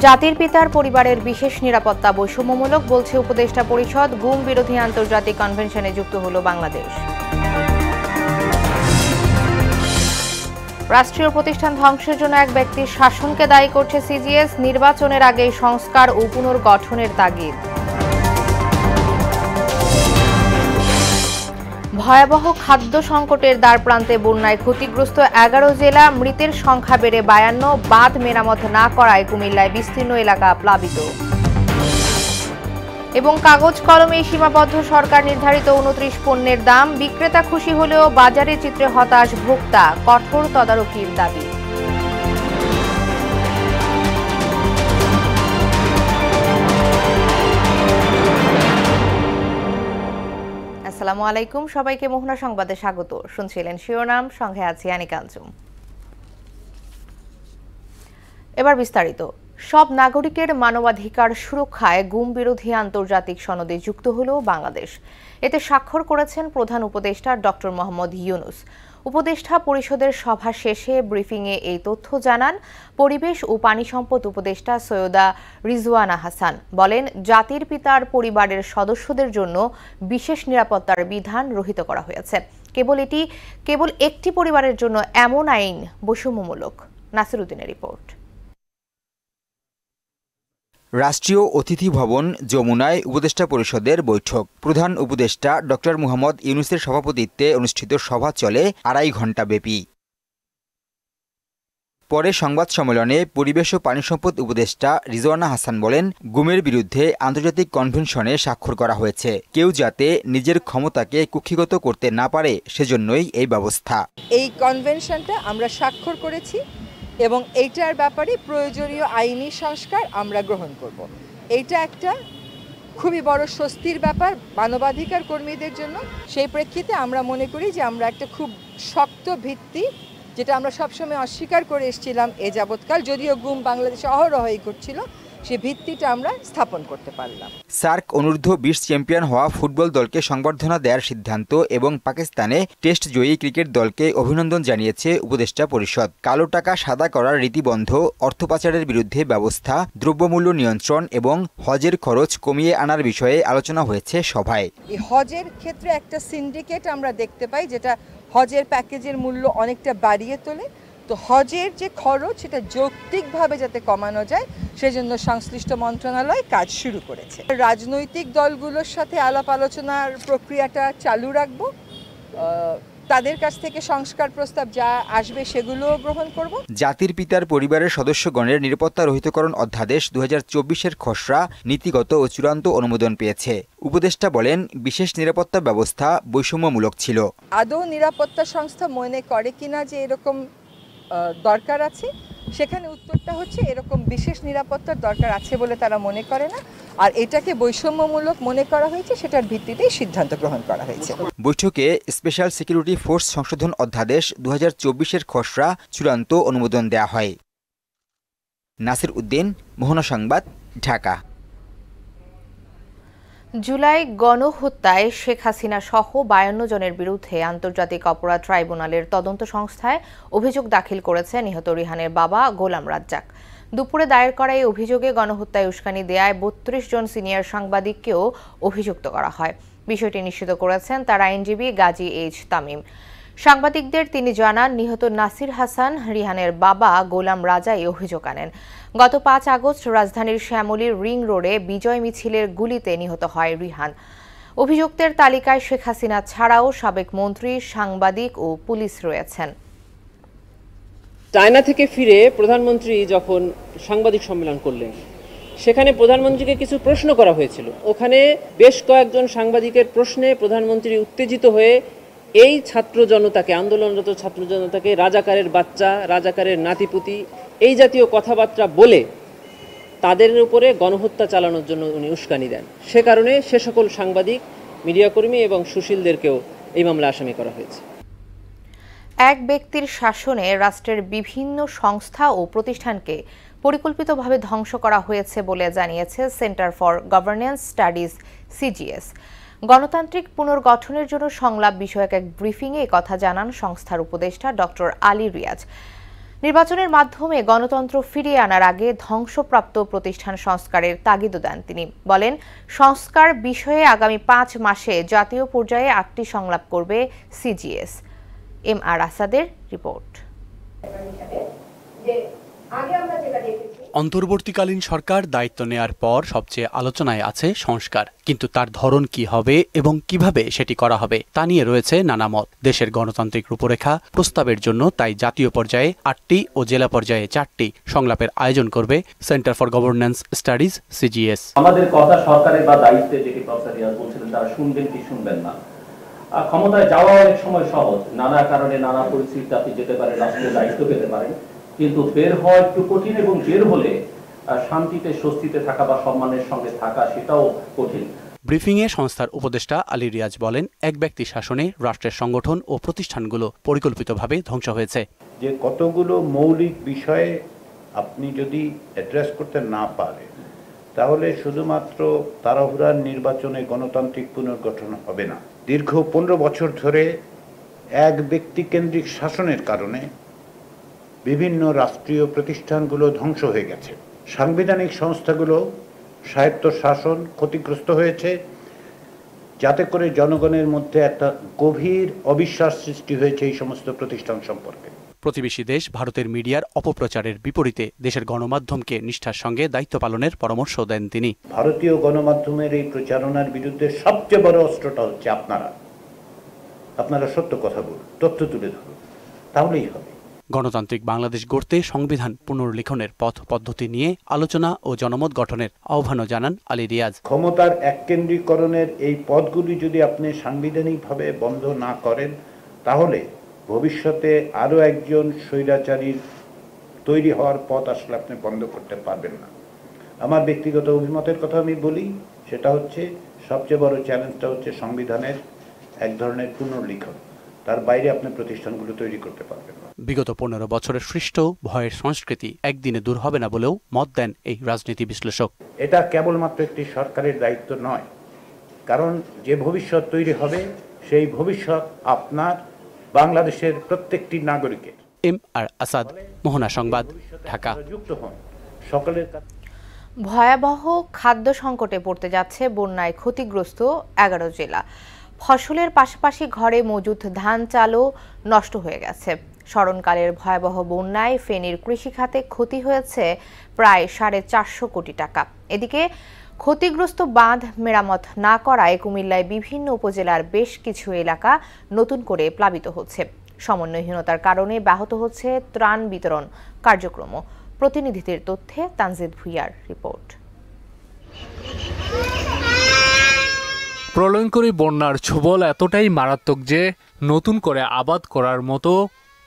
জাতির পিতার পরিবারের বিশেষ নিরাপত্তা বৈষম্যমূলক বলছে উপদেষ্টা পরিষদ। গুম বিরোধী আন্তর্জাতিক কনভেনশনে যুক্ত হলো বাংলাদেশ। রাষ্ট্রীয় প্রতিষ্ঠান ধ্বংসের জন্য এক ব্যক্তির শাসনকে দায়ী করছে সিজিএস। নির্বাচনের আগে সংস্কার ও পুনর্গঠনের তাগিদ। ভয়াবহ খাদ্য সংকটের দ্বারপ্রান্তে বন্যায় ক্ষতিগ্রস্ত 11 জেলা, মৃতের সংখ্যা বেড়ে 52। বাঁধ মেরামত না করায় কুমিল্লায় বিস্তীর্ণ এলাকা প্লাবিত। এবং কাগজ কলমে সীমাবদ্ধ সরকার নির্ধারিত 29 পণ্যের দাম। বিক্রেতা খুশি হলেও বাজারে চিত্রে হতাশ ভোক্তা, কঠোর তদারকির দাবি। আসসালামু আলাইকুম, সবাইকে মোহনা সংবাদে স্বাগত। শুনছিলেন শিরোনাম, সঙ্গে আছি আনিকা আঞ্জুম। এবার বিস্তারিত। সব নাগরিকের মানবাধিকার সুরক্ষায় গুম বিরোধী আন্তর্জাতিক সনদে যুক্ত হল বাংলাদেশ। এতে স্বাক্ষর করেছেন প্রধান উপদেষ্টা ডক্টর মোহাম্মদ ইউনূস। উপদেষ্টা পরিষদের সভা শেষে ব্রিফিংয়ে এই তথ্য জানান পরিবেশ ও পানি সম্পদ উপদেষ্টা সৈয়দা রিজওয়ানা হাসান। বলেন, জাতির পিতার পরিবারের সদস্যদের জন্য বিশেষ নিরাপত্তার বিধান রহিত করা হয়েছে। কেবল একটি পরিবারের জন্য এমন আইন বৈষম্যমূলক। নাসিরউদ্দিনের রিপোর্ট। রাষ্ট্রীয় অতিথি ভবন যমুনায় উপদেষ্টা পরিষদের বৈঠক। প্রধান উপদেষ্টা ডক্টর মোহাম্মদ ইউনূসের সভাপতিত্বে অনুষ্ঠিত সভা চলে 2.5 ঘণ্টা ব্যাপী। পরে সংবাদ সম্মেলনে পরিবেশ ও পানি সম্পদ উপদেষ্টা রিজওয়ানা হাসান বলেন, গুমের বিরুদ্ধে আন্তর্জাতিক কনভেনশনে স্বাক্ষর করা হয়েছে। কেউ যাতে নিজের ক্ষমতাকে কুক্ষিগত করতে না পারে, সেজন্যই এই ব্যবস্থা। এই কনভেনশনটা আমরা স্বাক্ষর করেছি এবং এইটার ব্যাপারে প্রয়োজনীয় আইনি সংস্কার আমরা গ্রহণ করব। এইটা একটা খুবই বড় স্বস্তির ব্যাপার মানবাধিকার কর্মীদের জন্য। সেই প্রেক্ষিতে আমরা মনে করি যে আমরা একটা খুব শক্ত ভিত্তি, যেটা আমরা সবসময় অস্বীকার করে এসেছিলাম এ যাবৎকাল, যদিও গুম বাংলাদেশে অহরহই করছিল, সেই ভিত্তিটা আমরা স্থাপন করতে পারলাম। সার্ক অনূর্ধ্ব 20 চ্যাম্পিয়ন হওয়া ফুটবল দলকে সংবর্ধনা দেওয়ার সিদ্ধান্ত এবং পাকিস্তানে টেস্ট জয়ী ক্রিকেট দলকে অভিনন্দন জানিয়েছে উপদেষ্টা পরিষদ। কালো টাকা সাদা করার রীতি বন্ধ, অর্থ পাচারের বিরুদ্ধে ব্যবস্থা, দ্রব্যমূল্য নিয়ন্ত্রণ এবং হজের খরচ কমিয়ে আনার বিষয়ে আলোচনা হয়েছে সভায়। এই হজের ক্ষেত্রে একটা সিন্ডিকেট আমরা দেখতে পাই, যেটা হজের প্যাকেজের মূল্য অনেকটা বাড়িয়ে তোলে। তো হজের যে খরচ, সেটা যৌক্তিকভাবে যাতে কমানো যায়, সেজন্য সংশ্লিষ্ট মন্ত্রণালয় কাজ শুরু করেছে। রাজনৈতিক দলগুলোর সাথে আলাপ আলোচনার প্রক্রিয়াটা চালু রাখবো। তাদের কাছ থেকে সংস্কার প্রস্তাব যা আসবে সেগুলোও গ্রহণ করব। জাতির পিতার পরিবারের সদস্যগণের নিরাপত্তা রহিতকরণ অধ্যাদেশ 2024-এর খসড়া নীতিগত ও চূড়ান্ত অনুমোদন পেয়েছে। উপদেষ্টা বলেন, বিশেষ নিরাপত্তা ব্যবস্থা বৈষম্যমূলক ছিল। আদৌ নিরাপত্তা সংস্থা মনে করে কিনা যে এরকম দরকার আছে, সেখানে উত্তরটা হচ্ছে এরকম বিশেষ নিরাপত্তার দরকার আছে বলে তারা মনে করে না, আর এটাকে বৈষম্যমূলক মনে করা হয়েছে, সেটার ভিত্তিতেই সিদ্ধান্ত গ্রহণ করা হয়েছে। বৈঠকে স্পেশাল সিকিউরিটি ফোর্স সংশোধন অধ্যাদেশ 2024-এর খসড়া চূড়ান্ত অনুমোদন দেয়া হয়। নাসিরউদ্দিন, মোহনা সংবাদ, ঢাকা। জুলাই গণহত্যায় শেখ হাসিনা সহ 52 জনের বিরুদ্ধে আন্তর্জাতিক অপরাধ ট্রাইব্যুনালের তদন্ত সংস্থায় অভিযোগ দাখিল করেছে নিহত রিহানের বাবা গোলাম রাজ্জাক। দুপুরে দায়ের করা এই অভিযোগে গণহত্যায় উস্কানি দেয়ায় 32 জন সিনিয়র সাংবাদিককেও অভিযুক্ত করা হয়। বিষয়টি নিশ্চিত করেছেন তার আইনজীবী গাজী এইচ তামিম। সাংবাদিকদের তিনি জানান, নিহত নাসির হাসান রিহানের বাবা গোলাম রাজা এই অভিযোগ আনেন। গত 5 আগস্ট রাজধানীর শ্যামলীর রিং রোডে বিজয় মিছিলের গুলিতে নিহত হয় রিহান। অভিযুক্তের তালিকায় শেখ হাসিনা ছাড়াও সাবেক মন্ত্রী, সাংবাদিক ও পুলিশ রয়েছেন। চায়না থেকে ফিরে প্রধানমন্ত্রী যখন সাংবাদিক সম্মেলন করলেন, সেখানে প্রধানমন্ত্রীকে কিছু প্রশ্ন করা হয়েছিল। ওখানে বেশ কয়েকজন সাংবাদিকের প্রশ্নে প্রধানমন্ত্রী উত্তেজিত হয়ে এই ছাত্র জনতাকে, আন্দোলনরত ছাত্র জনতাকে রাজাকারের বাচ্চা, রাজাকারের নাতিপুতি, এই জাতীয় কথাবার্তা বলে তাদের উপরে গণহত্যা চালানোর জন্য উনি উস্কানি দেন। সে কারণে সে সকল সাংবাদিক, মিডিয়াকর্মী এবং সুশীলদেরকেও এই মামলা আসামি করা হয়েছে। এক ব্যক্তির শাসনে রাষ্ট্রের বিভিন্ন সংস্থা ও প্রতিষ্ঠানকে পরিকল্পিতভাবে ধ্বংস করা হয়েছে বলে জানিয়েছে centre for governance studies CGS. গণতান্ত্রিক পুনর্গঠনের জন্য সংলাপ বিষয়ক এক ব্রিফিংয়ে কথা জানান সংস্থার উপদেষ্টা ডক্টর আলী রিয়াজ। নির্বাচনের মাধ্যমে গণতন্ত্র ফিরিয়ে আনার আগে ধ্বংসপ্রাপ্ত প্রতিষ্ঠান সংস্কারের তাগিদ দেন তিনি। বলেন, সংস্কার বিষয়ে আগামী ৫ মাসে জাতীয় পর্যায়ে ৮টি সংলাপ করবে সিজিএস। এম আর আসাদের রিপোর্ট। অন্তর্বর্তীকালীন সরকার দায়িত্ব নেয়ার পর সবচেয়ে আলোচনায় আছে সংস্কার, কিন্তু তার ধরন কি হবে এবং কিভাবে সেটি করা হবে তা নিয়ে রয়েছে নানা মত। দেশের গণতান্ত্রিক রূপরেখা প্রস্তাবের জন্য তাই জাতীয় পর্যায়ে ৮টি ও জেলা পর্যায়ে ৪টি সংলাপের আয়োজন করবে centre for governance studies CGS. আমাদের কথা সরকারের বা দায়িত্বে যেটি প্রফেসর রিয়াজ বলছিলেন তারা শুনবেন কি শুনবেন না। ক্ষমতায় যাওয়া অনেক সময় সহজ, নানা কারণে নানা পরিস্থিতিতে আপনি যেতে পারেন, রাষ্ট্রের দায়িত্ব পেতে পারেন, কিন্তু বের হওয়া একটু কঠিন এবং বের হলে শান্তিতে স্বস্তিতে থাকা বা সম্মানের সঙ্গে থাকা সেটাও কঠিন। ব্রিফিংয়ে সংস্থার উপদেষ্টা আলী রিয়াজ বলেন, এক ব্যক্তি শাসনে রাষ্ট্রের সংগঠন ও প্রতিষ্ঠানগুলো পরিকল্পিতভাবে ধ্বংস হয়েছে। যে কতগুলো মৌলিক বিষয়ে আপনি যদি অ্যাড্রেস করতে না পারেন তাহলে শুধুমাত্র তাড়াহুড়ার নির্বাচনে গণতান্ত্রিক পুনর্গঠন হবে না। দীর্ঘ 15 বছর ধরে এক ব্যক্তিকেন্দ্রিক শাসনের কারণে বিভিন্ন রাষ্ট্রীয় প্রতিষ্ঠানগুলো ধ্বংস হয়ে গেছে, সাংবিধানিক সংস্থাগুলো স্বায়ত্ত শাসন ক্ষতিগ্রস্ত হয়েছে, যাতে করে জনগণের মধ্যে একটা গভীর অবিশ্বাস সৃষ্টি হয়েছে এই সমস্ত প্রতিষ্ঠান সম্পর্কে। প্রতিবেশী দেশ ভারতের মিডিয়ার অপপ্রচারের বিপরীতে দেশের গণমাধ্যমকে নিষ্ঠার সঙ্গে দায়িত্ব পালনের পরামর্শ দেন তিনি। ভারতীয় গণমাধ্যমের এই প্রচারণার বিরুদ্ধে সবচেয়ে বড় অস্ত্রটা হচ্ছে আপনারা সত্য কথা বলুন, তথ্য তুলে ধরুন, তাহলেই হবে। গণতান্ত্রিক বাংলাদেশ গড়তে সংবিধান পুনর্লিখনের পথ পদ্ধতি নিয়ে আলোচনা ও জনমত গঠনের আহ্বানও জানান আলী রিয়াজ। ক্ষমতার এককেন্দ্রীকরণের এই পথগুলি যদি আপনি সাংবিধানিকভাবে বন্ধ না করেন তাহলে ভবিষ্যতে আরও একজন স্বৈরাচারীর তৈরি হওয়ার পথ আসলে আপনি বন্ধ করতে পারবেন না। আমার ব্যক্তিগত অভিমতের কথা আমি বলি, সেটা হচ্ছে সবচেয়ে বড় চ্যালেঞ্জটা হচ্ছে সংবিধানের এক ধরনের পুনর্লিখন, তার বাইরে আপনি প্রতিষ্ঠানগুলো তৈরি করতে পারবেন না। বিগত 15 বছরের সৃষ্ট ভয়ের সংস্কৃতি একদিনে দূর হবে না বলেও মত দেন এই রাজনীতি বিশ্লেষক। এটা কেবলমাত্র একটি সরকারের দায়িত্ব নয়, কারণ যে ভবিষ্যৎ তৈরি হবে সেই ভবিষ্যৎ আপনার বাংলাদেশের প্রত্যেকটি নাগরিকের। এম আর আসাদ, মোহনা সংবাদ, ঢাকা। যুক্ত হন সকলের কাছে। ভয়াবহ খাদ্য সংকটে পড়তে যাচ্ছে বন্যায় ক্ষতিগ্রস্ত 11 জেলা। ফসলের পাশাপাশি ঘরে মজুদ ধান চালও নষ্ট হয়ে গেছে। স্মরণকালের ভয়াবহ বন্যায় ফেনীর কৃষিখাতে ক্ষতি হয়েছে প্রায় 450 কোটি টাকা। এদিকে ক্ষতিগ্রস্ত বাঁধ মেরামত না করায় কুমিল্লায় বিভিন্ন উপজেলার বেশ কিছু এলাকা নতুন করে প্লাবিত হচ্ছে। সমন্বয়হীনতার কারণে ব্যাহত হচ্ছে ত্রাণ বিতরণ কার্যক্রম। প্রতিনিধিদের তথ্যে তানজিদ ভুইয়ার রিপোর্ট। প্রলয়ঙ্করী বন্যার ছোবল এতটাই মারাত্মক যে নতুন করে আবাদ করার মতো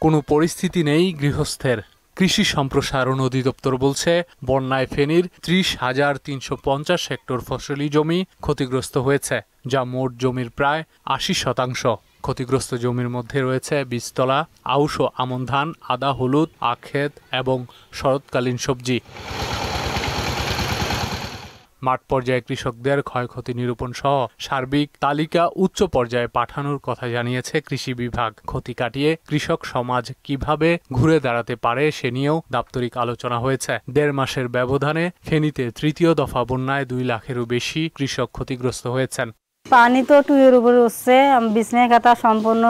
কোনো পরিস্থিতি নেই গৃহস্থের। কৃষি সম্প্রসারণ অধিদপ্তর বলছে, বন্যায় ফেনীর 30,350 হেক্টর ফসলি জমি ক্ষতিগ্রস্ত হয়েছে, যা মোট জমির প্রায় 80%। ক্ষতিগ্রস্ত জমির মধ্যে রয়েছে বীজতলা, আউশ ও আমন ধান, আদা, হলুদ, আখেত এবং শরৎকালীন সবজি। মাঠ পর্যায়ে কৃষকদের ক্ষয়ক্ষতি নিরূপণ সহ সার্বিক তালিকা উচ্চ পর্যায়ে পাঠানোর কথা জানিয়েছে কৃষি বিভাগ। ক্ষতি কাটিয়ে কৃষক সমাজ কিভাবে ঘুরে দাঁড়াতে পারে সে নিয়েও দাপ্তরিক আলোচনা হয়েছে। 1.5 মাসের ব্যবধানে ফেনীতে তৃতীয় দফা বন্যায় 2 লাখেরও বেশি কৃষক ক্ষতিগ্রস্ত হয়েছেন। পানি তো টুয়ের উপরে উঠছে, বিছনায় কাটা সম্পূর্ণ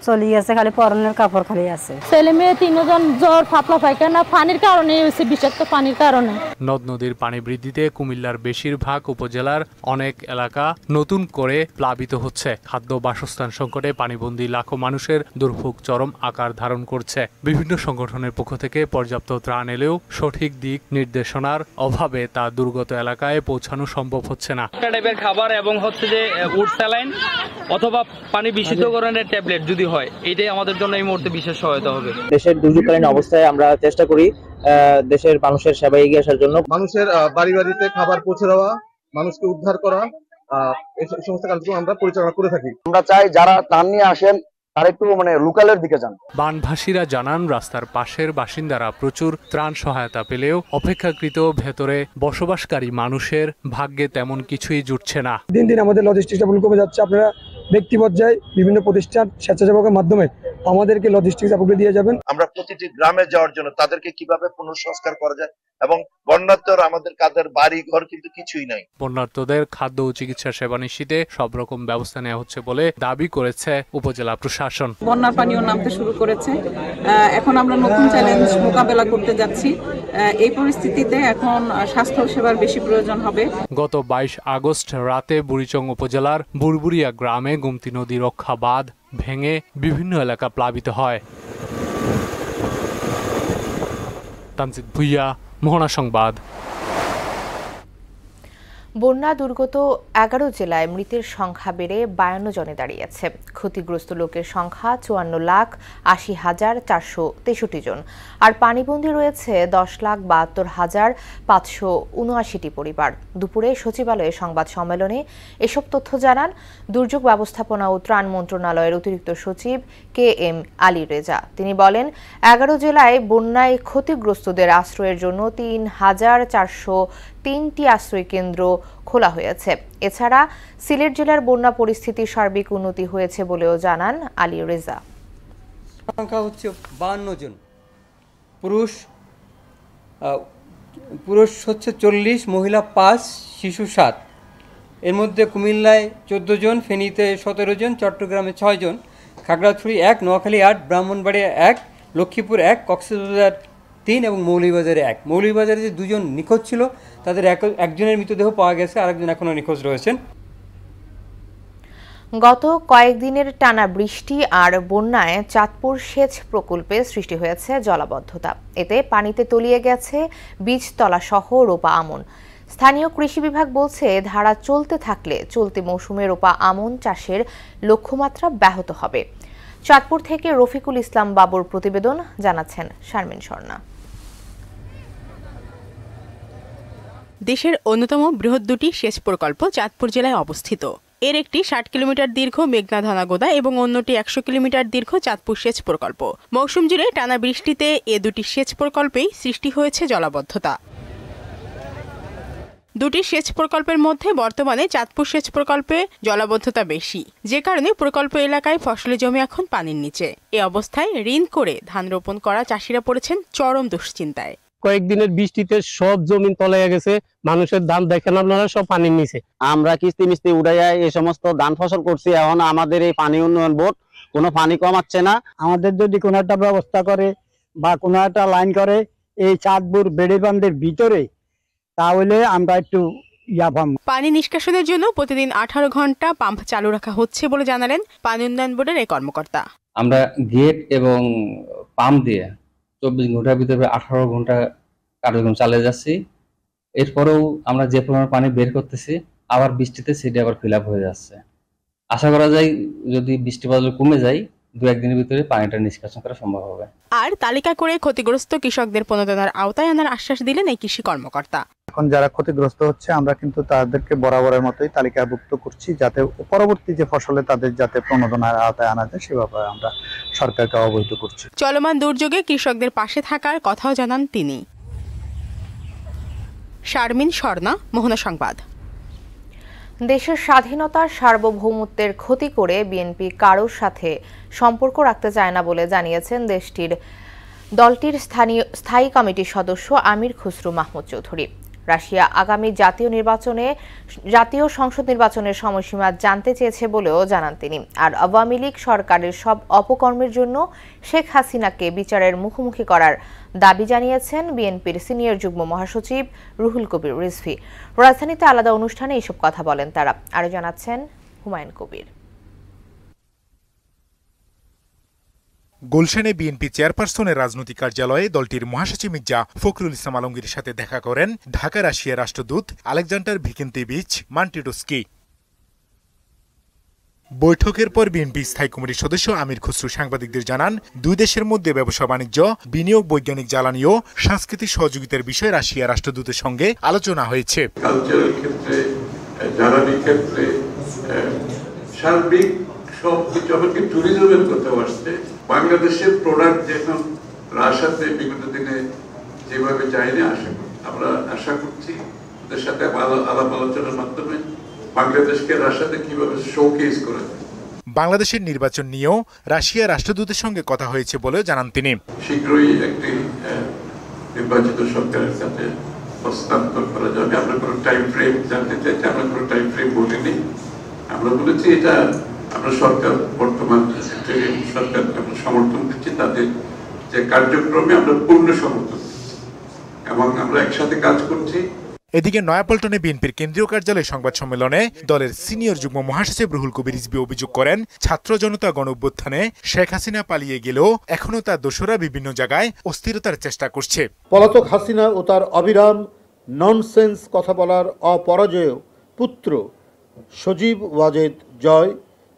চলে গেছে, খালি পরনের কাপড় খালি আছে। ছেলে মেয়ে 3 জন জ্বর, পাতলা পায়খানা, পানির কারণে হয়েছে, বিষাক্ত পানির কারণে। নদ নদীর পানি বৃদ্ধিতে কুমিল্লার বেশিরভাগ উপজেলার অনেক এলাকা নতুন করে প্লাবিত হচ্ছে। খাদ্য বাসস্থান সংকটে পানিবন্দী লাখো মানুষের দুর্ভোগ চরম আকার ধারণ করছে। বিভিন্ন সংগঠনের পক্ষ থেকে পর্যাপ্ত ত্রাণ এলেও সঠিক দিক নির্দেশনার অভাবে তা দুর্গত এলাকায় পৌঁছানো সম্ভব হচ্ছে না। খাবার এবং হচ্ছে যে উড স্যালাইন অথবা পানি বিশুদ্ধকরণের ট্যাবলেট যদি হয়, এটাই আমাদের জন্য এই মুহূর্তে বিশেষ সহায়তা হবে। দেশের দুর্যোগকালীন অবস্থায় আমরা চেষ্টা করি দেশের মানুষের সেবায় এগিয়ে আসার জন্য। মানুষের বাড়ি বাড়িতে খাবার পৌঁছে দেওয়া, মানুষকে উদ্ধার করা, এই সমস্ত কাজগুলো আমরা পরিচালনা করে থাকি। আমরা চাই যারা ত্রাণ নিয়ে আসেন তারা একটু লোকালের দিকে যান। বানভাসীরা জানান, রাস্তার পাশের বাসিন্দারা প্রচুর ত্রাণ সহায়তা পেলেও অপেক্ষাকৃত ভেতরে বসবাসকারী মানুষের ভাগ্যে তেমন কিছুই জুটছে না। দিন দিন আমাদের লজিস্টিক্স কমে যাচ্ছে। আপনারা ব্যক্তি পর্যায়ে বিভিন্ন প্রতিষ্ঠান স্বেচ্ছাসেবকের মাধ্যমে আমাদেরকে লজিস্টিক্স আপনি দিয়ে যাবেন। আমরা প্রতিটি গ্রামে যাওয়ার জন্য তাদেরকে কিভাবে পুনঃসংস্কার করা যায়, এবং বন্যার্থরা আমাদের কাদের বাড়ি ঘর কিন্তু কিছুই নাই। বন্যার্থদের খাদ্য ও চিকিৎসা সেবা নিশ্চিতে সব রকম ব্যবস্থা নেওয়া হচ্ছে বলে দাবি করেছে উপজেলা প্রশাসন। বন্যার পানিও নামতে শুরু করেছে, এখন আমরা নতুন চ্যালেঞ্জ মোকাবেলা করতে যাচ্ছি। এই পরিস্থিতিতে এখন স্বাস্থ্য সেবার বেশি প্রয়োজন হবে। গত 22 আগস্ট রাতে বুড়িচং উপজেলার বুড়বুড়িয়া গ্রামে গোমতী নদী রক্ষা বাঁধ ভেঙে বিভিন্ন এলাকা প্লাবিত হয়। তামজিদ ভুইয়া, মোহনা সংবাদ। বন্যা দুর্গত 11 জেলায় মৃতের সংখ্যা বেড়ে 52 জনে দাঁড়িয়েছে। ক্ষতিগ্রস্ত লোকের সংখ্যা 54,80,463 জন, আর পানিবন্দী রয়েছে 10,72,579টি পরিবার। দুপুরে সচিবালয়ে সংবাদ সম্মেলনে এসব তথ্য জানান দুর্যোগ ব্যবস্থাপনা ও ত্রাণ মন্ত্রণালয়ের অতিরিক্ত সচিব KM আলী রেজা। তিনি বলেন, 11 জেলায় বন্যায় ক্ষতিগ্রস্তদের আশ্রয়ের জন্য 3,403টি আশ্রয় কেন্দ্র খোলা হয়েছে। এছাড়া সিলেট জেলার বন্যা পরিস্থিতির সার্বিক উন্নতি হয়েছে বলেও জানান আলী রেজা। সংখ্যা হচ্ছে 52 জন, পুরুষ হচ্ছে 40, মহিলা 5, শিশু 7। এর মধ্যে কুমিল্লায় 14 জন, ফেনীতে 17 জন, চট্টগ্রামে 6 জন, খাগড়াছড়ি 1, নোয়াখালী 8, ব্রাহ্মণবাড়িয়া 1, লক্ষ্মীপুর 1, কক্সবাজার 3 এবং মৌলভীবাজারে 1। মৌলভীবাজারে যে 2 জন নিখোঁজ ছিল তাদের একজনের মৃতদেহ পাওয়া গেছে, আরেকজন এখনো নিখোঁজ রয়েছেন। গত কয়েকদিনের টানা বৃষ্টি আর বন্যায় চাঁদপুর সেচ প্রকল্পে সৃষ্টি হয়েছে জলাবদ্ধতা। এতে পানিতে তলিয়ে গেছে বীজতলা সহ রোপা আমন। স্থানীয় কৃষি বিভাগ বলছে, ধারা চলতে থাকলে চলতি মৌসুমে রোপা আমন চাষের লক্ষ্যমাত্রা ব্যাহত হবে। চাঁদপুর থেকে রফিকুল ইসলাম বাবুর প্রতিবেদন, জানাচ্ছেন শারমিন স্বর্ণা। দেশের অন্যতম বৃহৎ দুটি সেচ প্রকল্প চাঁদপুর জেলায় অবস্থিত। এর একটি 60 কিলোমিটার দীর্ঘ মেঘনা ধনাগোদা এবং অন্যটি 100 কিলোমিটার দীর্ঘ চাঁদপুর সেচ প্রকল্প। মৌসুম জুড়ে টানা বৃষ্টিতে এ দুটি সেচ প্রকল্পেই সৃষ্টি হয়েছে জলাবদ্ধতা। দুটি সেচ প্রকল্পের মধ্যে বর্তমানে চাঁদপুর সেচ প্রকল্পে জলাবদ্ধতা বেশি, যে কারণে প্রকল্প এলাকায় ফসলের জমি এখন পানির নিচে। এ অবস্থায় ঋণ করে ধান রোপণ করা চাষিরা পড়েছেন চরম দুশ্চিন্তায়। কয়েকদিনের বৃষ্টিতে সব জমি তলায় গেছে, মানুষের ধান দেখেন আপনারা সব পানির নিচে। আমরা কিস্তি মিস্তি উড়াইয়া এই সমস্ত ধান ফসল করছি, এখন আমাদের এই পানি উন্নয়ন বোর্ড কোনো পানি কমাচ্ছে না। আমাদের যদি কোনো একটা ব্যবস্থা করে বা কোনো একটা লাইন করে এই চাঁদপুর বেড়িবান্ধের ভিতরে, তাহলে আমরা একটু পানি নিষ্কাশনের জন্য প্রতিদিন 18 ঘন্টা পাম্প চালু রাখা হচ্ছে বলে জানালেন পানি উন্নয়ন বোর্ডের এই কর্মকর্তা। আমরা গেট এবং পাম্প দিয়ে 24 ঘন্টার ভিতরে 18 ঘন্টা কার্যক্রম চালিয়ে যাচ্ছি। এরপরেও আমরা যে পরিমাণ পানি বের করতেছি, আবার বৃষ্টিতে সেটি আবার ফিল আপ হয়ে যাচ্ছে। আশা করা যায় যদি বৃষ্টি বাদল কমে যায়, 2-1 দিনের ভিতরে পানিটা নিষ্কাশন করা সম্ভব হবে। আর তালিকা করে ক্ষতিগ্রস্ত কৃষকদের প্রণোদনার আওতায় আনার আশ্বাস দিলেন এই কৃষি কর্মকর্তা। এখন যারা ক্ষতিগ্রস্ত হচ্ছে আমরা কিন্তু তাদেরকে বরাবরের মতোই তালিকাভুক্ত করছি, যাতে পরবর্তী যে ফসলে তাদের যাতে প্রণোদনার আওতায় আনা যায় সে ব্যাপারে আমরা সরকারকে অবহিত করছি। চলমান দুর্যোগে কৃষকদের পাশে থাকার কথাও জানান তিনি। শারমিন স্বর্ণা, মোহনা সংবাদ। দেশের স্বাধীনতার সার্বভৌমত্বের ক্ষতি করে বিএনপি কারোর সাথে সম্পর্ক রাখতে চায় না বলে জানিয়েছেন দলটির স্থায়ী কমিটির সদস্য আমির খসরু মাহমুদ চৌধুরী। রাশিয়া আগামী জাতীয় সংসদ নির্বাচনের সময়সীমা জানতে চেয়েছে বলেও জানান তিনি। আর আওয়ামী লীগ সরকারের সব অপকর্মের জন্য শেখ হাসিনাকে বিচারের মুখোমুখি করার দাবি জানিয়েছেন বিএনপির সিনিয়র যুগ্ম মহাসচিব রুহুল কবির রিজভী। রাজধানীতে আলাদা অনুষ্ঠানে এসব কথা বলেন তারা। আরও জানাচ্ছেন হুমায়ুন কবির। গুলশানে বিএনপি চেয়ারপারসনের রাজনৈতিক কার্যালয়ে দলটির মহাসচিব মির্জা ফখরুল ইসলাম আলমগীরের সাথে দেখা করেন ঢাকা রাশিয়া রাষ্ট্রদূত আলেকজান্ডার ভিকেন্তিভিচ মান্টিটস্কি। বৈঠকের পর বিএনপি স্থায়ী কমিটির সদস্য আমির খসরু সাংবাদিকদের জানান, দুই দেশের মধ্যে ব্যবসা বাণিজ্য, বিনিয়োগ, বৈজ্ঞানিক জ্বালানি ও সাংস্কৃতিক সহযোগিতার বিষয়ে রাশিয়া রাষ্ট্রদূতের সঙ্গে আলোচনা হয়েছে। কালচারাল ক্ষেত্রে, জ্বালানি ক্ষেত্রে, সার্বিক সবকিছু, এমনকি ট্যুরিজমের কথা আসছে। বাংলাদেশের প্রোডাক্ট যেমন রাশিয়াতে বিগত দিনে যেভাবে চাইনি, আমরা আশা করছি ওদের সাথে আলাপ আলোচনার মাধ্যমে বাংলাদেশকে রাশিয়াতে কিভাবে শোকেস করা যায়। বাংলাদেশের নির্বাচন নিয়েও রাশিয়া রাষ্ট্রদূতের সঙ্গে কথা হয়েছে বলে জানান তিনি। শীঘ্রই একটি নির্বাচিত সরকারের কাছে হস্তান্তর করা যাবে। আমরা কোনো টাইম ফ্রেম জানতে চাইছি, আমরা কোনো টাইম ফ্রেম বলিনি। আমরা বলেছি এটা আমরা সরকার, বর্তমান সরকার আমরা সমর্থন দিচ্ছি, তাদের যে কার্যক্রমে আমরা পূর্ণ সমর্থন দিচ্ছি এবং আমরা একসাথে কাজ করছি। এদিকে নয়াপল্টনে বিএনপির কেন্দ্রীয় কার্যালয়ে সংবাদ সম্মেলনে দলের সিনিয়র যুগ্ম মহাসচিব রুহুল কবির রিজভী অভিযোগ করেন, ছাত্র জনতা গণ অভ্যুত্থানে শেখ হাসিনা পালিয়ে গেলেও এখনো তার দোসররা বিভিন্ন জায়গায় অস্থিরতার চেষ্টা করছে। পলাতক হাসিনা ও তার অবিরাম ননসেন্স কথা বলার অপরাজেয় পুত্র সজীব ওয়াজেদ জয়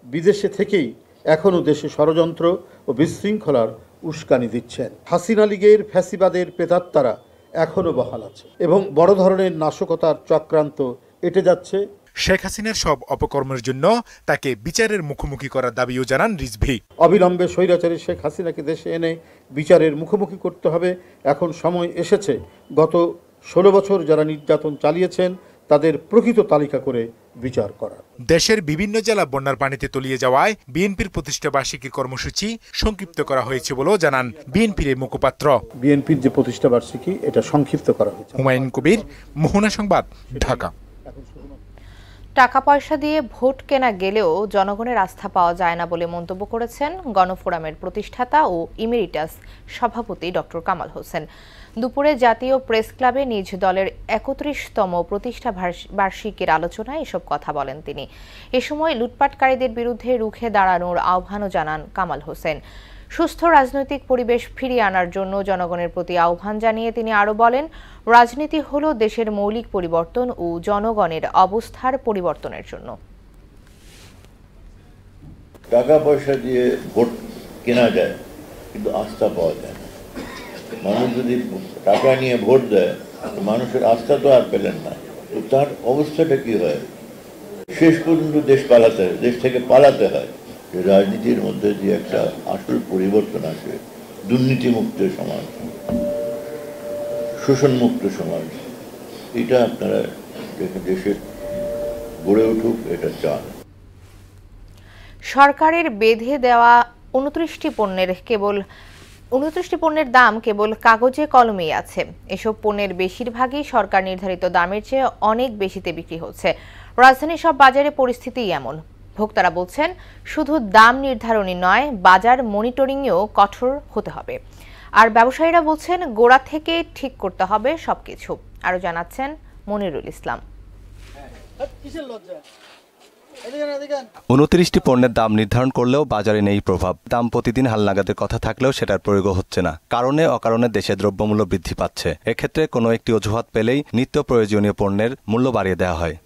বিদেশে থেকেই এখনও দেশে ষড়যন্ত্র ও বিশৃঙ্খলার উস্কানি দিচ্ছেন। হাসিনা লীগের ফ্যাসিবাদের প্রেতাত্মারা এখনও বহাল আছে এবং বড় ধরনের নাশকতার চক্রান্ত এঁটে যাচ্ছে। শেখ হাসিনার সব অপকর্মের জন্য তাকে বিচারের মুখোমুখি করার দাবিও জানান রিজভী। অবিলম্বে স্বৈরাচারী শেখ হাসিনাকে দেশে এনে বিচারের মুখোমুখি করতে হবে। এখন সময় এসেছে গত 16 বছর যারা নির্যাতন চালিয়েছেন তাদের প্রকৃত তালিকা করে বিচার করার। দেশের বিভিন্ন জেলা বন্যার পানিতে তলিয়ে যাওয়ায় বিএনপির প্রতিষ্ঠা বার্ষিকী কর্মসূচি সংক্ষিপ্ত করা হয়েছে বলেও জানান বিএনপির মুখপাত্র। বিএনপির যে প্রতিষ্ঠা বার্ষিকী এটা সংক্ষিপ্ত করা হয়েছে। হুমায়ুন কবির, মোহনা সংবাদ, ঢাকা। টাকা পয়সা দিয়ে ভোট কেনা গেলেও জনগণের আস্থা পাওয়া যায় না বলে মন্তব্য করেছেন গণফোরামের প্রতিষ্ঠাতা ও ইমেরিটাস সভাপতি ডক্টর কামাল হোসেন। দুপুরে জাতীয় প্রেস ক্লাবে নিজ দলের 31তম প্রতিষ্ঠা বার্ষিকীর আলোচনায় এসব কথা বলেন তিনি। এ সময় লুটপাটকারীদের বিরুদ্ধে রুখে দাঁড়ানোর আহ্বানও জানান কামাল হোসেন। সুস্থ রাজনৈতিক পরিবেশ ফিরিয়ে আনার জন্য জনগণের প্রতি আহ্বান জানিয়ে তিনি আরও বলেন, রাজনীতি হলো দেশের মৌলিক পরিবর্তন ও জনগণের অবস্থার পরিবর্তনের জন্য। টাকা পয়সা দিয়ে ভোট কেনা যায় কিন্তু আস্থা পাওয়া যায় না। মানুষ যদি টাকা নিয়ে ভোট দেয় তো মানুষের আস্থা তো আর পেলেন না, তো তার অবস্থাটা কি হয়? শেষ পর্যন্ত দেশ থেকে পালাতে হয়। যে রাজনীতির মধ্যে যে একটা আসল পরিবর্তন আসবে, দুর্নীতিমুক্ত সমাজ, শোষণমুক্ত সমাজ, এটা আপনারা দেশে গড়ে উঠুক এটা চান। সরকারের বেঁধে দেওয়া 29টি পণ্যের দাম কেবল কাগজে কলমেই আছে। এসব পণ্যের বেশিরভাগই সরকার নির্ধারিত দামের চেয়ে অনেক বেশিতে বিক্রি হচ্ছে। রাজধানীর সব বাজারে পরিস্থিতি এমন। ভোক্তারা বলছেন, শুধু দাম নির্ধারণই নয়, বাজার মনিটরিংয়েও কঠোর হতে হবে। আর ব্যবসায়ীরা বলছেন, গোড়া থেকে ঠিক করতে হবে সবকিছু। আরও জানাচ্ছেন মনিরুল ইসলাম। 29টি পণ্যের দাম নির্ধারণ করলেও বাজারে নেই প্রভাব। দাম প্রতিদিন হালনাগাদের কথা থাকলেও সেটার প্রয়োগ হচ্ছে না। কারণে অকারণে দেশে দ্রব্যমূল্য বৃদ্ধি পাচ্ছে। এক্ষেত্রে কোনো একটি অজুহাত পেলেই নিত্য প্রয়োজনীয় পণ্যের মূল্য বাড়িয়ে দেওয়া হয়।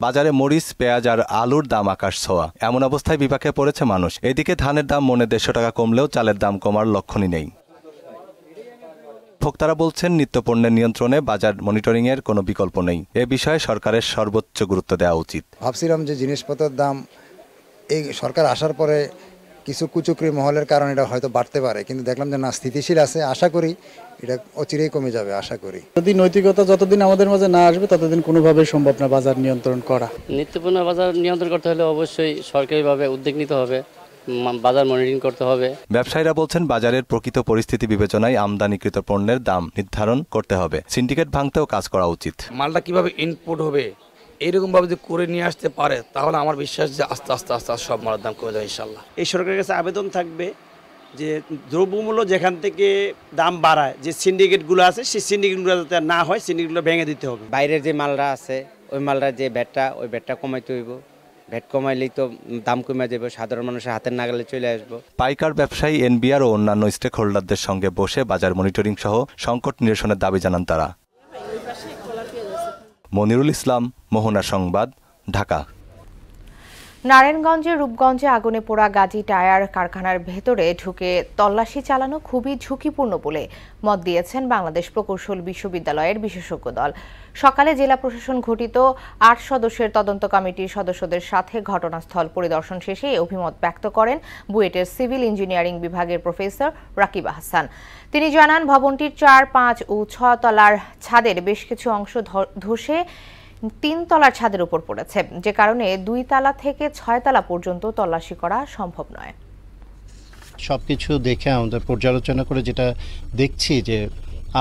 বাজারে মরিচ, পেঁয়াজ আর আলুর দাম আকাশ ছোঁয়া। এমন অবস্থায় বিপাকে পড়েছে মানুষ। এদিকে ধানের দাম মনে 150 টাকা কমলেও চালের দাম কমার লক্ষণই নেই। ভোক্তারা বলছেন, নিত্যপণ্যের নিয়ন্ত্রণে বাজার মনিটরিংয়ের কোনো বিকল্প নেই। এ বিষয়ে সরকারের সর্বোচ্চ গুরুত্ব দেওয়া উচিত। ভাবছিলাম যে জিনিসপত্রের দাম এই সরকার আসার পরে কিছু কুচক্রি মহলের কারণে এটা হয়তো বাড়তে পারে, কিন্তু দেখলাম যে না, স্থিতিশীল আছে। আশা করি এটা অচিরেই কমে যাবে। আশা করি যদি নৈতিকতা যতদিন আমাদের মাঝে না আসবে ততদিন কোনোভাবেই সম্ভব না বাজার নিয়ন্ত্রণ করা। নিত্যপণ্য বাজার নিয়ন্ত্রণ করতে হলে অবশ্যই সরকারিভাবে উদ্যোগ নিতে হবে, বাজার মনিটরিং করতে হবে। ব্যবসায়ীরা বলছেন, বাজারের প্রকৃত পরিস্থিতি বিবেচনায় আমদানিকৃত পণ্যের দাম নির্ধারণ করতে হবে। সিন্ডিকেট ভাঙতেও কাজ করা উচিত। মালটা কিভাবে ইনপুট হবে এইরকম ভাবে যদি করে নিয়ে আসতে পারে তাহলে আমার বিশ্বাস যে আস্তে আস্তে সব মালের দাম কমে যাবে ইনশাল্লাহ। এই সরকারের কাছে আবেদন থাকবে যে দ্রব্যমূল্য যেখান থেকে দাম বাড়ায়, যে সিন্ডিকেটগুলো আছে সেই সিন্ডিকেটগুলো যাতে না হয়, সিন্ডিকেটগুলো ভেঙে দিতে হবে। বাইরের যে মালটা আছে ওই মালটার যে ওই ভ্যাটটা কমাইতে হইব। ভ্যাট কমাইলেই তো দাম কমে যাবে, সাধারণ মানুষের হাতের নাগালে চলে আসবো। পাইকার ব্যবসায়ী, এনবিআর ও অন্যান্য স্টেক হোল্ডারদের সঙ্গে বসে বাজার মনিটরিং সহ সংকট নিরসনের দাবি জানান তারা। মনিরুল ইসলাম, মোহনা সংবাদ, ঢাকা। নারায়ণগঞ্জের রূপগঞ্জে আগুনে পোড়া গাজী টায়ার কারখানার ভেতরে ঢুকে তল্লাশি চালানো খুবই ঝুঁকিপূর্ণ বলে মত দিয়েছেন বাংলাদেশ প্রকৌশল বিশ্ববিদ্যালয়ের বিশেষজ্ঞ দল। সকালে জেলা প্রশাসন ঘটিত 8 সদস্যের তদন্ত কমিটির সদস্যদের সাথে ঘটনাস্থল পরিদর্শন শেষে অভিমত ব্যক্ত করেন বুয়েটের সিভিল ইঞ্জিনিয়ারিং বিভাগের প্রফেসর রাকিব আহসান। তিনি জানান, ভবনটির 4, 5 ও 6 তলার ছাদের বেশ কিছু অংশ ধসে 3 তলার ছাদের উপর পড়েছে, যে কারণে 2 তলা থেকে 6 তলা পর্যন্ত তল্লাশি করা সম্ভব নয়। সবকিছু দেখে আমাদের পর্যালোচনা করে যেটা দেখছি যে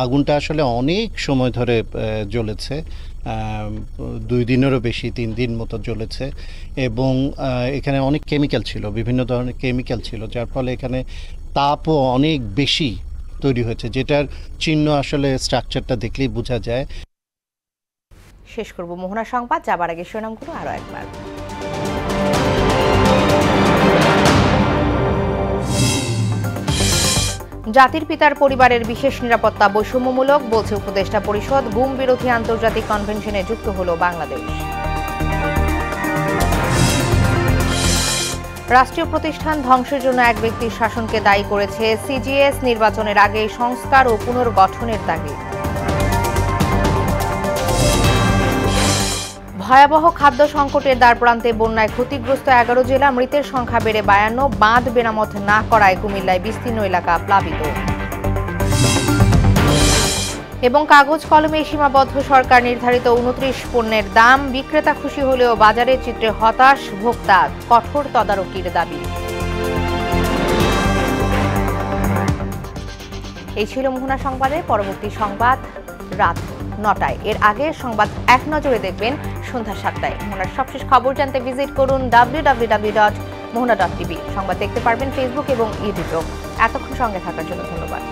আগুনটা আসলে অনেক সময় ধরে জ্বলেছে, 2 দিনেরও বেশি, 3 দিন মতো জ্বলেছে, এবং এখানে অনেক কেমিক্যাল ছিল, বিভিন্ন ধরনের কেমিক্যাল ছিল, যার ফলে এখানে তাপও অনেক বেশি তৈরি হয়েছে, যেটার চিহ্ন আসলে স্ট্রাকচারটা দেখলেই বোঝা যায়। শেষ করব মোহনা সংবাদ, যাবার আগে শিরোনামগুলো আরো একবার। জাতির পিতার পরিবারের বিশেষ নিরাপত্তা বৈষম্যমূলক বলছে উপদেষ্টা পরিষদ। গুম বিরোধী আন্তর্জাতিক কনভেনশনে যুক্ত হলো বাংলাদেশ। রাষ্ট্রীয় প্রতিষ্ঠান ধ্বংসের জন্য এক ব্যক্তির শাসনকে দায়ী করেছে সিজিএস। নির্বাচনের আগে সংস্কার ও পুনর্গঠনের দাবি। ভয়াবহ খাদ্য সংকটের দ্বারপ্রান্তে বন্যায় ক্ষতিগ্রস্ত 11 জেলা, মৃতের সংখ্যা বেড়ে 52। বাঁধ মেরামত না করায় কুমিল্লায় বিস্তীর্ণ এলাকা প্লাবিত। এবং কাগজ কলমে সীমাবদ্ধ সরকার নির্ধারিত 29 পণ্যের দাম। বিক্রেতা খুশি হলেও বাজারের চিত্রে হতাশ ভোক্তা, কঠোর তদারকির দাবি। এই ছিল মোহনা সংবাদের। পরবর্তী সংবাদ রাত 9টায়। এর আগে সংবাদ এক নজরে দেখবেন সন্ধ্যা 7টায়। মোহনার সবশেষ খবর জানতে ভিজিট করুন www.mohana.tv। সংবাদ দেখতে পারবেন ফেসবুক এবং ইউটিউবেও। এতক্ষণ সঙ্গে থাকার জন্য ধন্যবাদ।